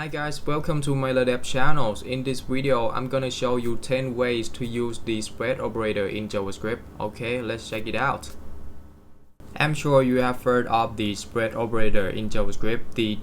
Hi guys, welcome to my LeDev channel. In this video, I'm gonna show you 10 ways to use the spread operator in JavaScript. Okay, let's check it out. I'm sure you have heard of the spread operator in JavaScript, the ...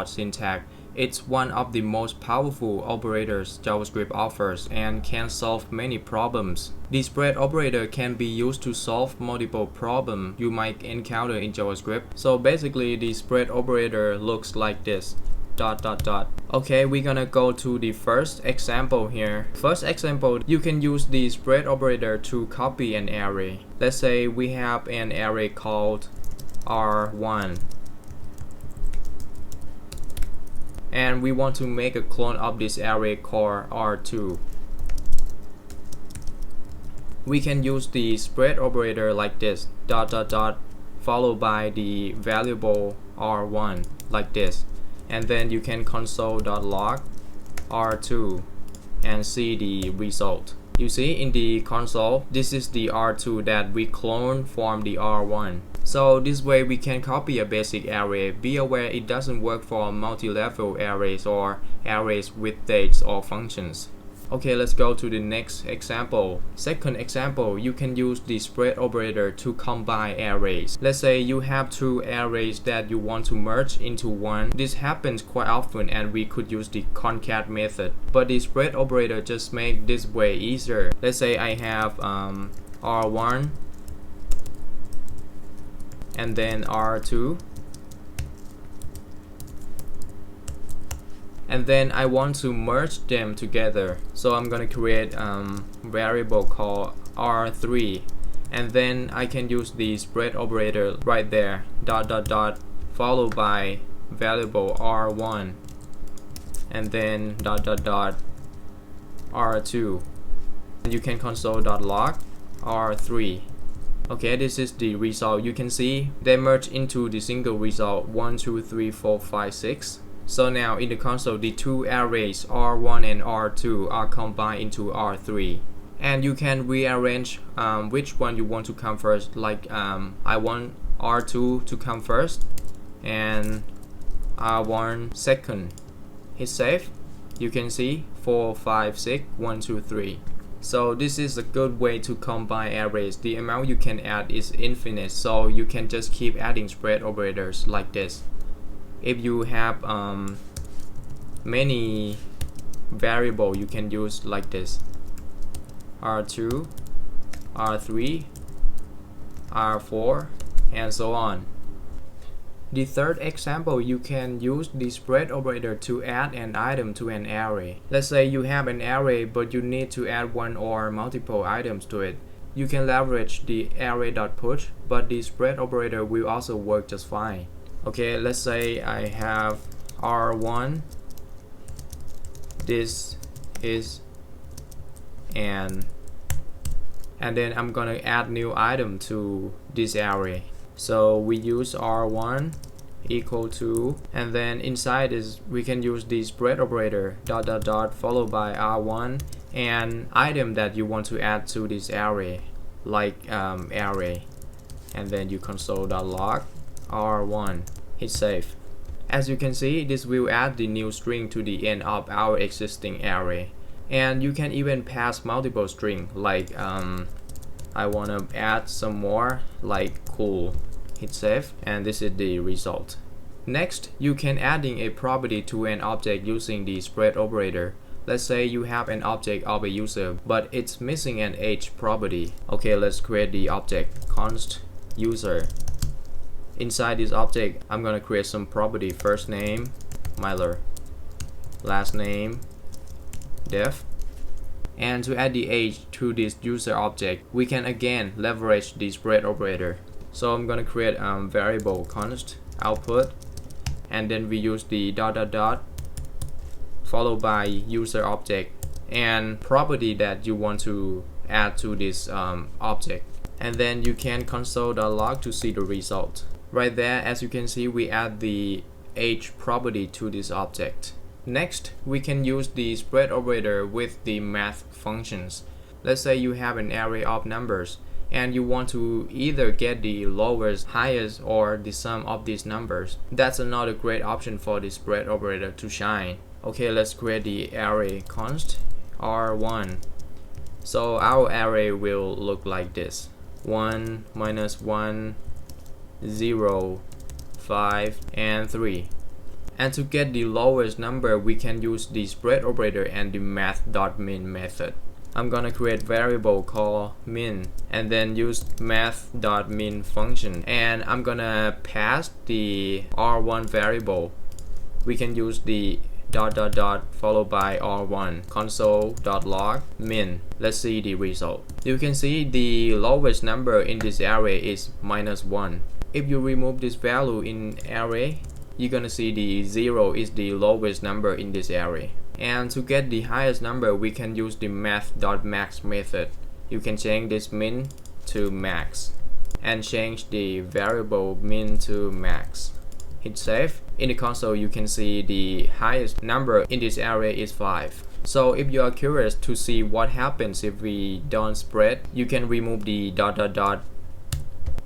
syntax. It's one of the most powerful operators JavaScript offers and can solve many problems. The spread operator can be used to solve multiple problems you might encounter in JavaScript. So basically, the spread operator looks like this. ... Okay, we're gonna go to the first example here. First example, you can use the spread operator to copy an array. Let's say we have an array called R1 and we want to make a clone of this array called R2. We can use the spread operator like this, ... followed by the variable R1 like this. And then you can console.log R2 and see the result. You see in the console, this is the R2 that we cloned from the R1. So this way we can copy a basic array. Be aware it doesn't work for multi-level arrays or arrays with dates or functions. Okay, let's go to the next example. Second example, you can use the spread operator to combine arrays. Let's say you have two arrays that you want to merge into one. This happens quite often and we could use the concat method. But the spread operator just makes this way easier. Let's say I have R1 and then R2. And then I want to merge them together, so I'm gonna create variable called R3, and then I can use the spread operator right there, ... followed by variable R1 and then ... R2, and you can console.log R3. Okay, this is the result. You can see they merge into the single result 1 2 3 4 5 6. So now in the console, the two arrays R1 and R2 are combined into R3. And you can rearrange which one you want to come first. Like I want R2 to come first and R1 second. Hit save. You can see 4, 5, 6, 1, 2, 3. So this is a good way to combine arrays. The amount you can add is infinite, so you can just keep adding spread operators like this. If you have many variables, you can use like this: R2, R3, R4, and so on. The third example, you can use the spread operator to add an item to an array. Let's say you have an array but you need to add one or multiple items to it. You can leverage the array.push, but the spread operator will also work just fine. Okay, let's say I have R1. This is and then I'm gonna add new item to this array. So we use R1 equal to, and then inside is we can use the spread operator ... followed by R1 and item that you want to add to this array, like array, and then you console.log R1. Hit save. As you can see, this will add the new string to the end of our existing array. And you can even pass multiple strings, like I want to add some more, like cool. Hit save, and this is the result. Next, you can adding a property to an object using the spread operator. Let's say you have an object of a user, but it's missing an age property. Okay, let's create the object const user. Inside this object, I'm gonna create some property: first name Myler, last name Def. And to add the age to this user object, we can again leverage the spread operator. So I'm gonna create variable const output, and then we use the ... followed by user object and property that you want to add to this object. And then you can console.log to see the result. Right there, as you can see, we add the age property to this object. Next, we can use the spread operator with the math functions. Let's say you have an array of numbers and you want to either get the lowest, highest, or the sum of these numbers. That's another great option for the spread operator to shine. Okay, let's create the array const r1. So our array will look like this: 1, -1, 0, 5, and 3. And to get the lowest number, we can use the spread operator and the math.min method. I'm gonna create variable called min and then use math.min function, and I'm gonna pass the r1 variable. We can use the ... followed by r1 console.log min. Let's see the result. You can see the lowest number in this array is -1. If you remove this value in array, you're gonna see the 0 is the lowest number in this array. And to get the highest number, we can use the math.max method. You can change this min to max and change the variable min to max. Hit save. In the console, you can see the highest number in this array is 5. So if you are curious to see what happens if we don't spread, you can remove the ...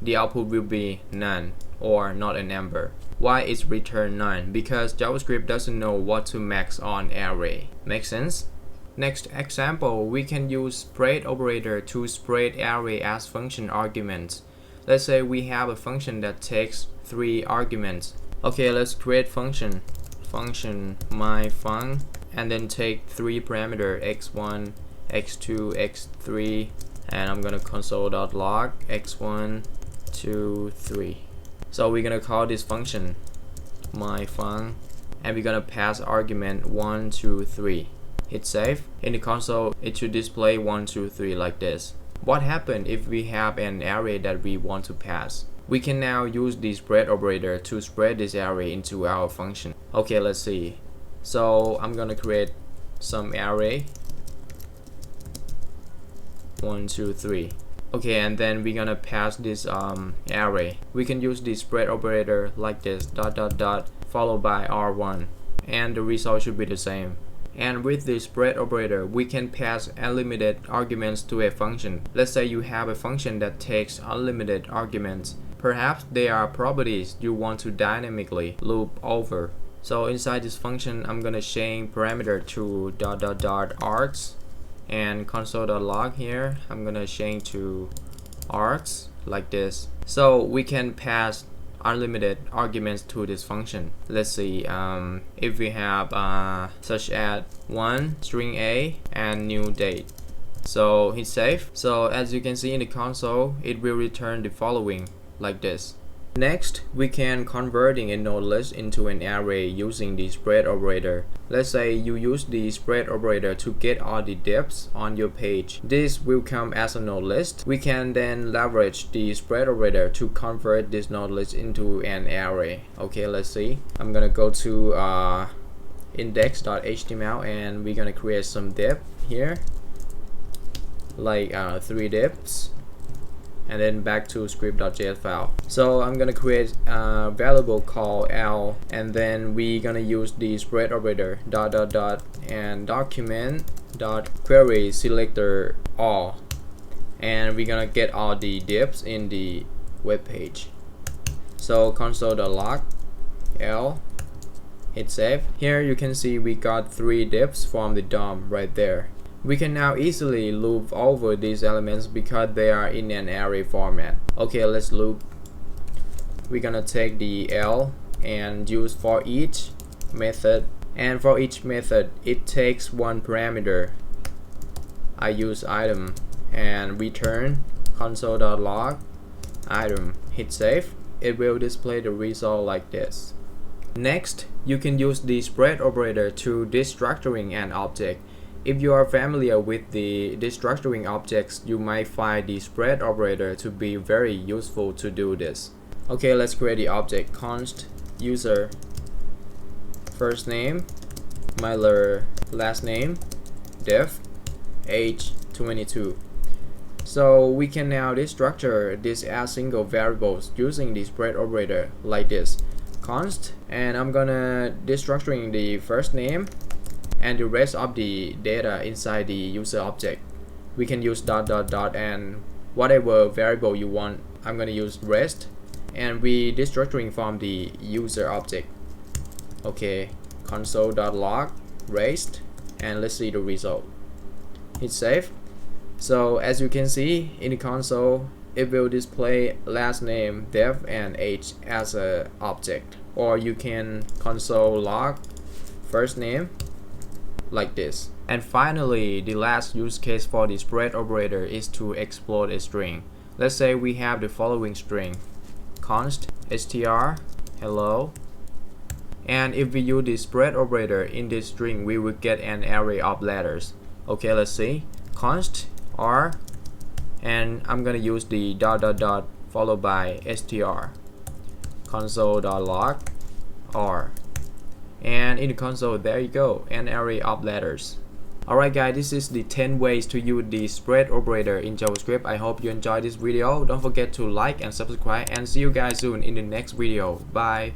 The output will be none or not a number. Why is return none? Because JavaScript doesn't know what to max on array. Make sense? Next example, we can use spread operator to spread array as function arguments. Let's say we have a function that takes 3 arguments. Okay, let's create function myFunc, and then take 3 parameter x1, x2, x3, and I'm gonna console.log x1, 2, 3. So we're gonna call this function myFunc, and we're gonna pass argument 1, 2, 3. Hit save. In the console, it should display 1, 2, 3 like this. What happens if we have an array that we want to pass? We can now use the spread operator to spread this array into our function. Okay, let's see. So I'm gonna create some array 1, 2, 3. Okay, and then we're gonna pass this array. We can use the spread operator like this: ... followed by r1, and the result should be the same. And with the spread operator, we can pass unlimited arguments to a function. Let's say you have a function that takes unlimited arguments. Perhaps there are properties you want to dynamically loop over. So inside this function, I'm gonna change parameter to ... args, and console.log here, I'm gonna change to args like this. So we can pass unlimited arguments to this function. Let's see, if we have such as 1 string a and new date. So hit save. So as you can see in the console, it will return the following like this. Next, we can converting a nodeList into an array using the spread operator. Let's say you use the spread operator to get all the depths on your page. This will come as a nodeList. We can then leverage the spread operator to convert this nodeList into an array. Okay, let's see. I'm gonna go to index.html, and we're gonna create some depth here, like 3 depths. And then back to script.js file. So I'm gonna create a variable called L, and then we're gonna use the spread operator ... and document.query selector all, and we're gonna get all the divs in the web page. So console.log L, hit save. Here you can see we got 3 divs from the DOM right there. We can now easily loop over these elements because they are in an array format. Okay, let's loop. We're gonna take the L and use for each method, and for each method it takes 1 parameter. I use item and return console.log item. Hit save. It will display the result like this. Next, you can use the spread operator to destructuring an object. If you are familiar with the destructuring objects, you might find the spread operator to be very useful to do this. Okay, let's create the object const user first name, Myler last name, def, age 22. So we can now destructure this as single variables using the spread operator like this: const, and I'm gonna destructuring the first name and the rest of the data inside the user object. We can use ... and whatever variable you want. I'm gonna use rest, and we destructuring from the user object. Okay, console.log rest, and let's see the result. Hit save. So as you can see in the console, it will display last name, dev, and age as a object, or you can console log first name like this. And finally, the last use case for the spread operator is to explode a string. Let's say we have the following string: const str hello, and if we use the spread operator in this string, we will get an array of letters. Okay, let's see. Const r, and I'm gonna use the ... followed by str, console.log r, and in the console, there you go, an array of letters. Alright guys, this is the 10 ways to use the spread operator in JavaScript. I hope you enjoyed this video. Don't forget to like and subscribe, and see you guys soon in the next video. Bye.